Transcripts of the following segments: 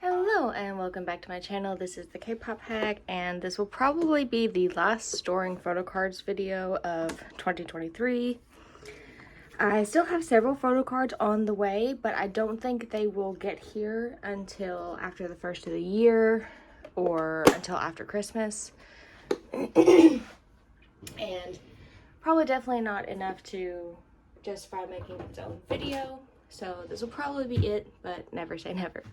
Hello and welcome back to my channel. This is the Kpop Hag, and this will probably be the last storing photocards video of 2023. I still have several photocards on the way, but I don't think they will get here until after the first of the year or until after Christmas. And probably definitely not enough to justify making its own video. So this will probably be it, but never say never.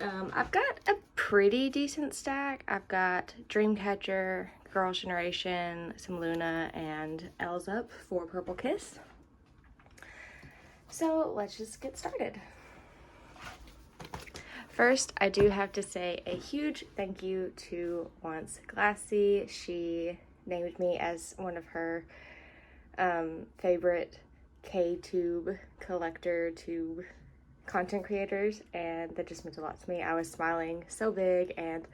I've got a pretty decent stack. I've got Dreamcatcher, Girls' Generation, some Loona, and EL7Z for Purple Kiss. So let's just get started. First, I do have to say a huge thank you to Once Glassy. She named me as one of her favorite K-tube collector tube content creators, and that just meant a lot to me. I was smiling so big and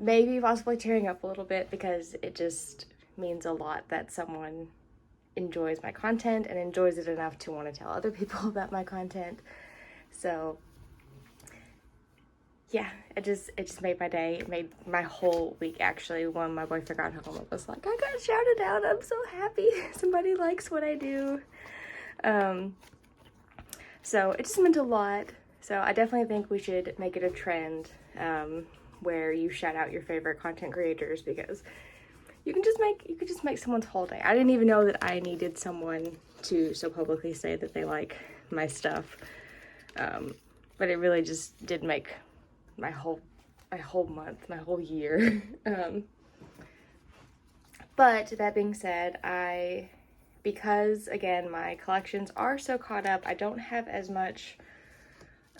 maybe possibly tearing up a little bit because it just means a lot that someone enjoys my content and enjoys it enough to want to tell other people about my content. So yeah, it just made my day. It made my whole week, actually. When my boyfriend got home, I was like, I got shouted out. I'm so happy somebody likes what I do. So it just meant a lot. So I definitely think we should make it a trend where you shout out your favorite content creators, because you could just make someone's whole day. I didn't even know that I needed someone to so publicly say that they like my stuff. But it really just did make my whole month, my whole year. But that being said, because again my collections are so caught up, I don't have as much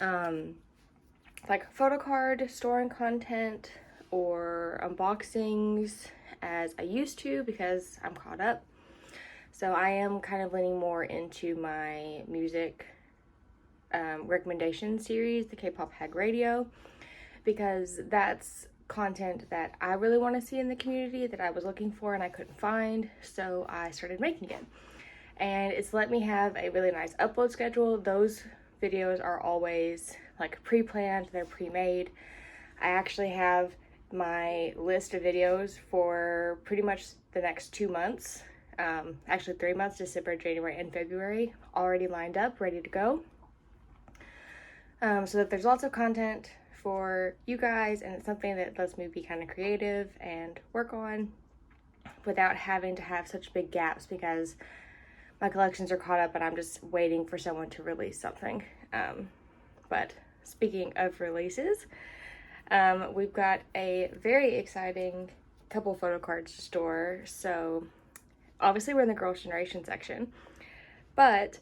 like photocard storing content or unboxings as I used to, because I'm caught up. So I am kind of leaning more into my music recommendation series, the Kpop Hag Radio, because that's content that I really want to see in the community that I was looking for and I couldn't find, so I started making it. And it's let me have a really nice upload schedule. Those videos are always like pre-planned, they're pre-made. I actually have my list of videos for pretty much the next 2 months, actually 3 months, December, January, and February, already lined up, ready to go. So that there's lots of content for you guys, and it's something that lets me be kind of creative and work on without having to have such big gaps, because my collections are caught up and I'm just waiting for someone to release something. But speaking of releases, we've got a very exciting couple photocards to store. So obviously we're in the Girls' Generation section, but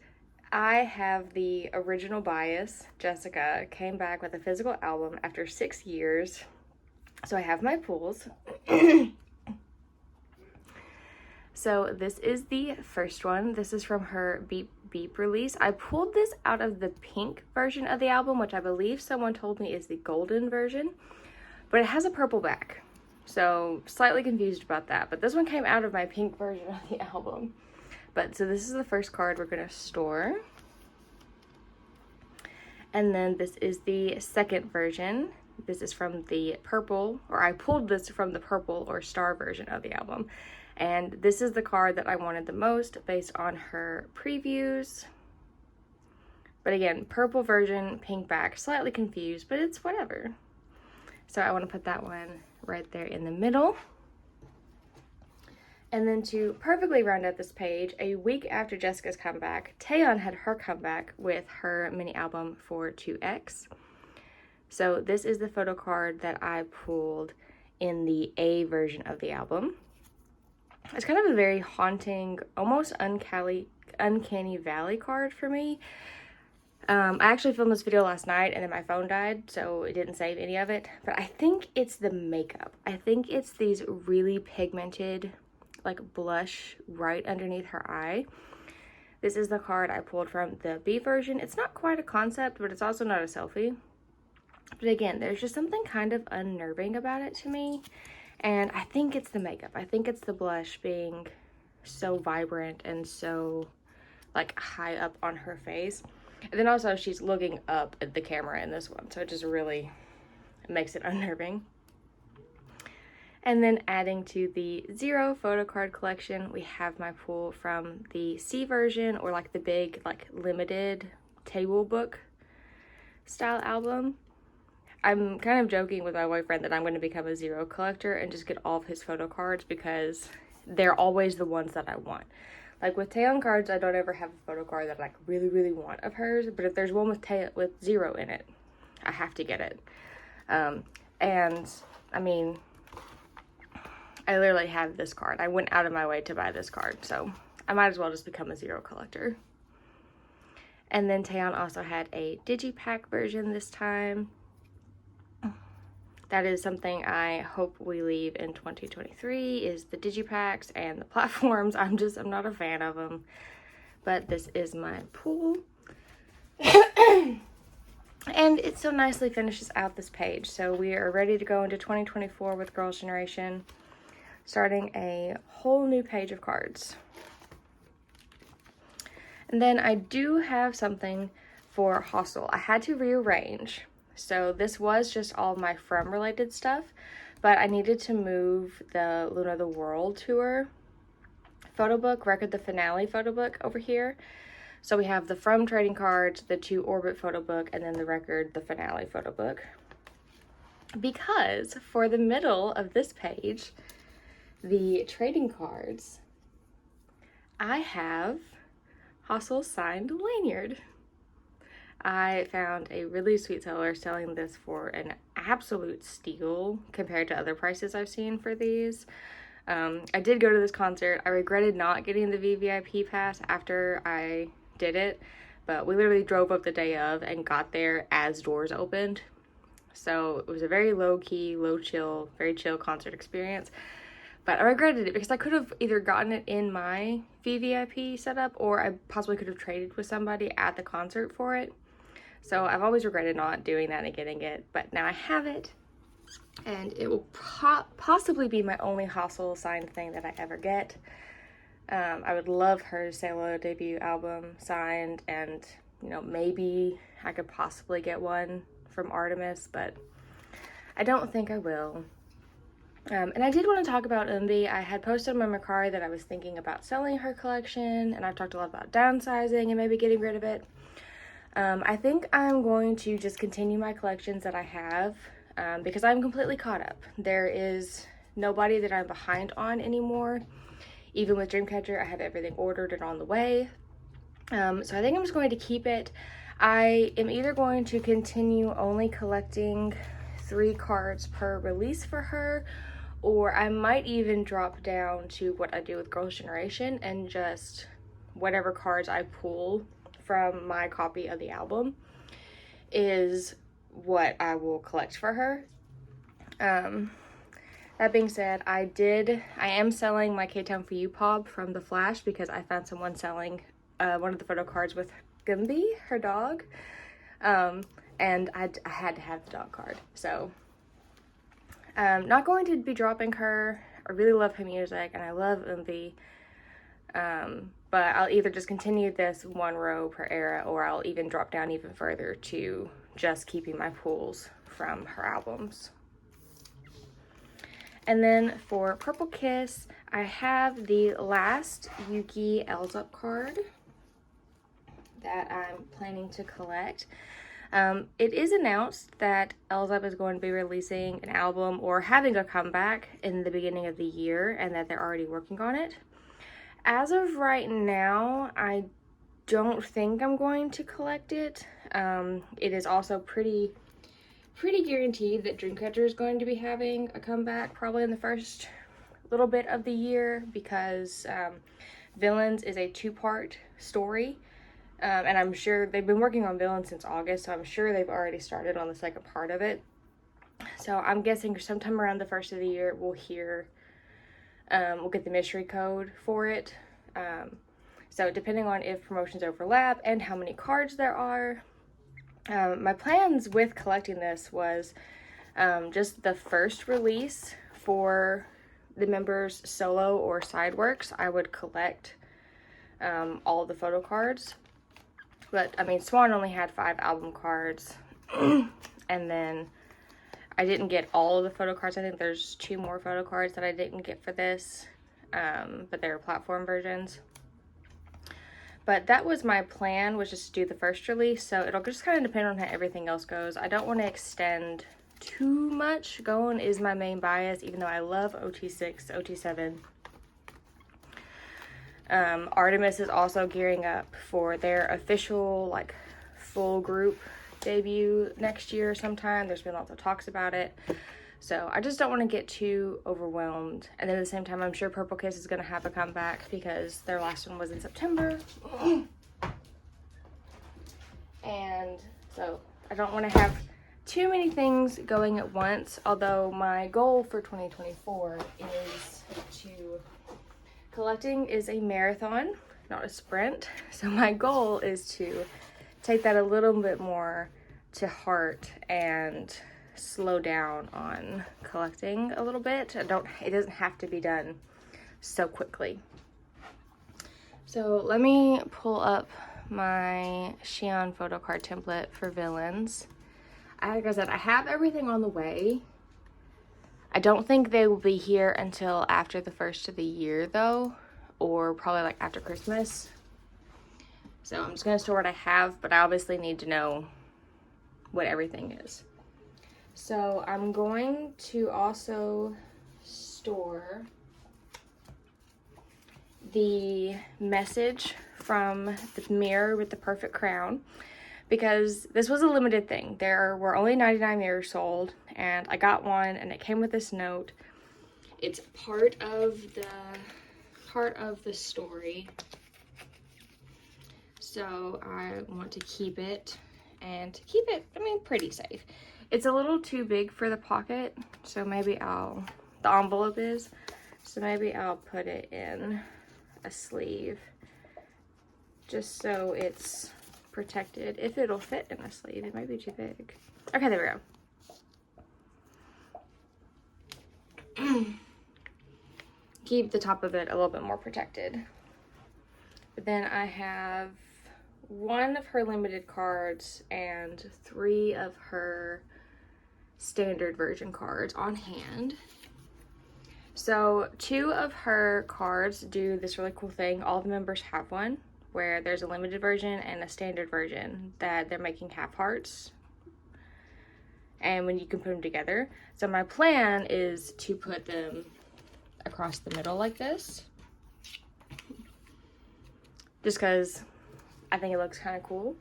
I have the original bias. Jessica came back with a physical album after 6 years. So I have my pools. So this is the first one. This is from her Beep Beep release. I pulled this out of the pink version of the album, which I believe someone told me is the golden version, but it has a purple back. So slightly confused about that, but this one came out of my pink version of the album. But so this is the first card we're gonna store. And then this is the second version. This is from the purple, or I pulled this from the purple or star version of the album. And this is the card that I wanted the most based on her previews. But again, purple version, pink back, slightly confused, but it's whatever. So I want to put that one right there in the middle. And then to perfectly round out this page, a week after Jessica's comeback, Taeyeon had her comeback with her mini album for 2X. So this is the photo card that I pulled in the A version of the album. It's kind of a very haunting, almost uncanny valley card for me. I actually filmed this video last night and then my phone died, so it didn't save any of it. But I think it's the makeup. I think it's these really pigmented like blush right underneath her eye. This is the card I pulled from the B version. It's not quite a concept, but it's also not a selfie. But again, there's just something kind of unnerving about it to me. And I think it's the makeup. I think it's the blush being so vibrant and so like high up on her face. And then also she's looking up at the camera in this one, so it just really makes it unnerving. And then adding to the Zero photo card collection, we have my pool from the C version, or like the big like limited table book style album. I'm kind of joking with my boyfriend that I'm going to become a Zero collector and just get all of his photo cards because they're always the ones that I want. Like with Taeyeon cards, I don't ever have a photo card that I like really want of hers, but if there's one with Zero in it, I have to get it. And I mean, I literally have this card. I went out of my way to buy this card, so I might as well just become a Zero collector. And then Taeyeon also had a digipack version this time. That is something I hope we leave in 2023, is the digipacks and the platforms. I'm not a fan of them. But this is my pool. And it so nicely finishes out this page. So we are ready to go into 2024 with Girls' Generation, starting a whole new page of cards. And then I do have something for Hostel. I had to rearrange. So this was just all my From related stuff, but I needed to move the Loona the World Tour photo book, Record the Finale photo book over here. So we have the From trading cards, the 2 Orbit photo book, and then the Record the Finale photo book. Because for the middle of this page, the trading cards, I have Hostel's signed lanyard. I found a really sweet seller selling this for an absolute steal compared to other prices I've seen for these. I did go to this concert. I regretted not getting the VVIP pass after I did it, but we literally drove up the day of and got there as doors opened. So it was a very low-key, low-chill, very chill concert experience. But I regretted it because I could have either gotten it in my VVIP setup, or I possibly could have traded with somebody at the concert for it. So I've always regretted not doing that and getting it, but now I have it, and it will possibly be my only Hostel signed thing that I ever get. I would love her solo debut album signed, and you know, maybe I could possibly get one from Artemis, but I don't think I will. And I did want to talk about Eunbi. I had posted on my Mercari that I was thinking about selling her collection, and I've talked a lot about downsizing and maybe getting rid of it. I think I'm going to just continue my collections that I have, because I'm completely caught up. There is nobody that I'm behind on anymore. Even with Dreamcatcher, I have everything ordered and on the way. So I think I'm just going to keep it. I am either going to continue only collecting 3 cards per release for her, or I might even drop down to what I do with Girls' Generation and just whatever cards I pull from my copy of the album is what I will collect for her. That being said, I am selling my K-Town For You Pop from The Flash because I found someone selling one of the photo cards with Gumby, her dog, and I had to have the dog card. So not going to be dropping her. I really love her music and I love Eunbi. But I'll either just continue this 1 row per era, or I'll even drop down even further to just keeping my pulls from her albums. And then for Purple Kiss, I have the last Yuki EL7Z card that I'm planning to collect. It is announced that EL7Z is going to be releasing an album or having a comeback in the beginning of the year, and that they're already working on it. As of right now, I don't think I'm going to collect it. It is also pretty guaranteed that Dreamcatcher is going to be having a comeback probably in the first little bit of the year, because Villains is a 2-part story. And I'm sure they've been working on Villains since August, so I'm sure they've already started on the 2nd part of it. So I'm guessing sometime around the 1st of the year we'll get the mystery code for it. So depending on if promotions overlap and how many cards there are. My plans with collecting this was just the first release for the members' solo or side works. I would collect all of the photo cards. But, I mean, Swan only had 5 album cards. And then I didn't get all of the photo cards. I think there's 2 more photo cards that I didn't get for this. But they were platform versions. But that was my plan, was just to do the first release. So it'll just kind of depend on how everything else goes. I don't want to extend too much. Going is my main bias, even though I love OT6, OT7. Artemis is also gearing up for their official, like, full group debut next year sometime. There's been lots of talks about it. So I just don't want to get too overwhelmed. And then at the same time, I'm sure Purple Kiss is going to have a comeback because their last one was in September. And so I don't want to have too many things going at once. Although my goal for 2024 is to... Collecting is a marathon, not a sprint. So my goal is to take that a little bit more to heart and slow down on collecting a little bit. It doesn't have to be done so quickly. So let me pull up my Xi'an photo card template for villains. Like I said, I have everything on the way. I don't think they will be here until after the first of the year though, or probably like after Christmas. So I'm just gonna store what I have, but I obviously need to know what everything is. So I'm going to also store the message from the mirror with the perfect crown, because this was a limited thing. There were only 99 mirrors sold, and I got one, and it came with this note. It's part of the story, so I want to keep it, and to keep it, I mean, pretty safe. It's a little too big for the pocket, so maybe the envelope is, so maybe I'll put it in a sleeve, just so it's protected. If it'll fit in a sleeve, it might be too big. Okay, there we go. Keep the top of it a little bit more protected. But then I have 1 of her limited cards and 3 of her standard version cards on hand. So 2 of her cards do this really cool thing. All the members have one, where there's a limited version and a standard version that they're making half hearts, and when you can put them together. So my plan is to put them across the middle like this, just because I think it looks kind of cool.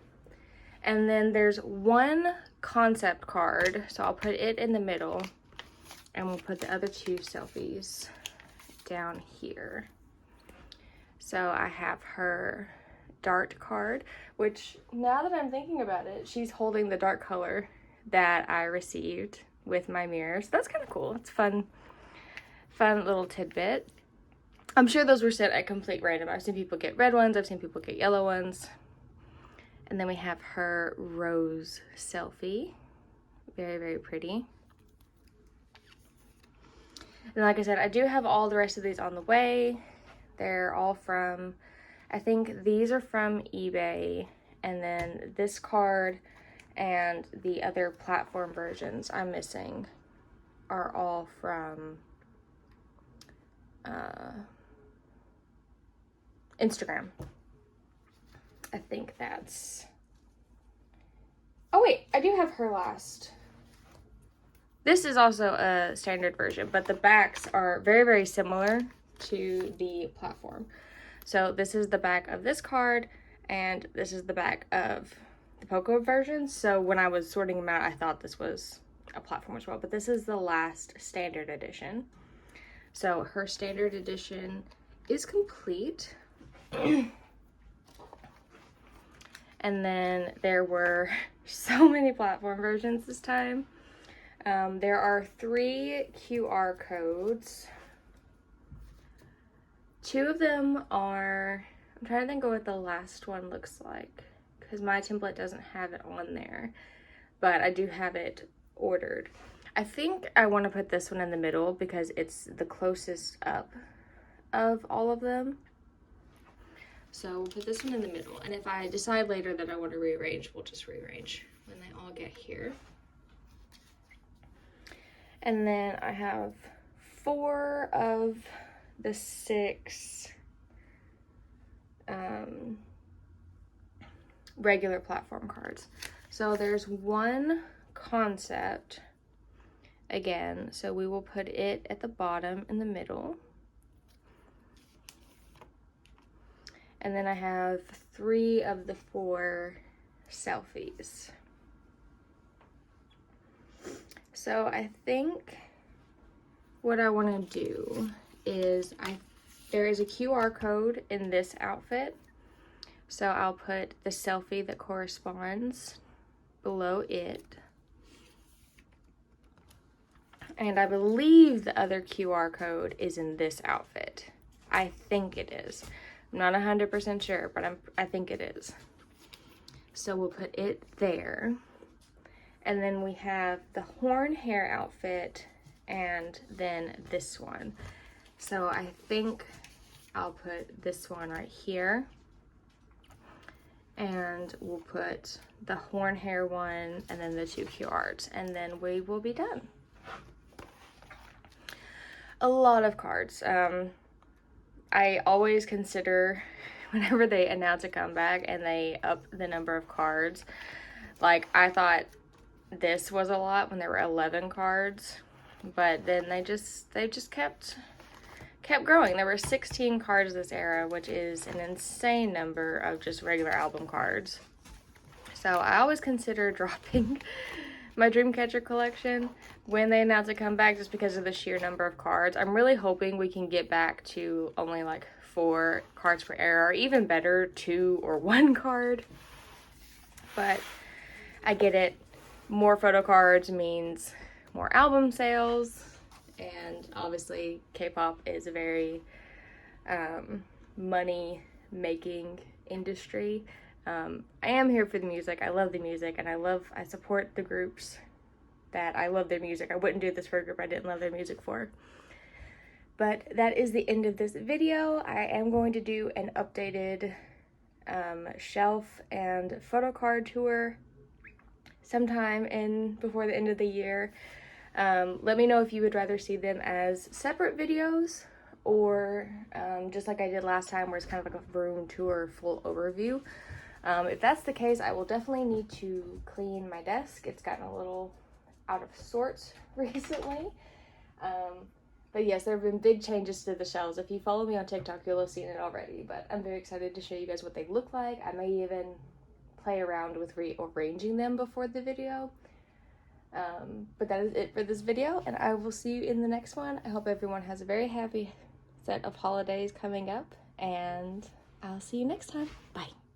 And then there's 1 concept card, so I'll put it in the middle, and we'll put the other 2 selfies down here. So I have her Dart card, which, now that I'm thinking about it, she's holding the dark color that I received with my mirror. So that's kind of cool. It's fun little tidbit. I'm sure those were set at complete random. I've seen people get red ones, I've seen people get yellow ones. And then we have her rose selfie. Very, very pretty. And like I said, I do have all the rest of these on the way. They're all from, I think these are from eBay, and then this card and the other platform versions I'm missing are all from Instagram. I think that's, oh wait, I do have her last. This is also a standard version, but the backs are very, very similar to the platform. So this is the back of this card, and this is the back of the Poco version. So when I was sorting them out, I thought this was a platform as well, but this is the last standard edition. So her standard edition is complete. And then there were so many platform versions this time. There are 3 QR codes. 2 of them are, I'm trying to think of what the last one looks like, because my template doesn't have it on there, but I do have it ordered. I think I want to put this one in the middle because it's the closest up of all of them. So we'll put this one in the middle, and if I decide later that I want to rearrange, we'll just rearrange when they all get here. And then I have 4 of the 6 regular platform cards. So there's one concept again, so we will put it at the bottom in the middle. And then I have 3 of the 4 selfies. So I think what I want to do is there is a QR code in this outfit. So I'll put the selfie that corresponds below it. And I believe the other QR code is in this outfit. I think it is. I'm not 100% sure, but I think it is. So we'll put it there. And then we have the horn hair outfit and then this one. So I think I'll put this one right here. And we'll put the horn hair one and then the 2 QRs, and then we will be done. A lot of cards. I always consider whenever they announce a comeback and they up the number of cards, like I thought this was a lot when there were 11 cards, but then they just kept growing. There were 16 cards this era, which is an insane number of just regular album cards. So I always consider dropping my Dreamcatcher collection when they announce a comeback just because of the sheer number of cards. I'm really hoping we can get back to only like 4 cards per era, or even better, 2 or 1 card. But I get it. More photo cards means more album sales. And obviously K-pop is a very money-making industry. I am here for the music. I love the music, and I support the groups that I love their music. I wouldn't do this for a group I didn't love their music for. But that is the end of this video. I am going to do an updated shelf and photocard tour sometime before the end of the year. Let me know if you would rather see them as separate videos or just like I did last time, where it's kind of like a room tour full overview. If that's the case, I will definitely need to clean my desk. It's gotten a little out of sorts recently. But yes, there have been big changes to the shelves. If you follow me on TikTok, you'll have seen it already, but I'm very excited to show you guys what they look like. I may even play around with rearranging them before the video. But that is it for this video, and I will see you in the next one. I hope everyone has a very happy set of holidays coming up, and I'll see you next time. Bye.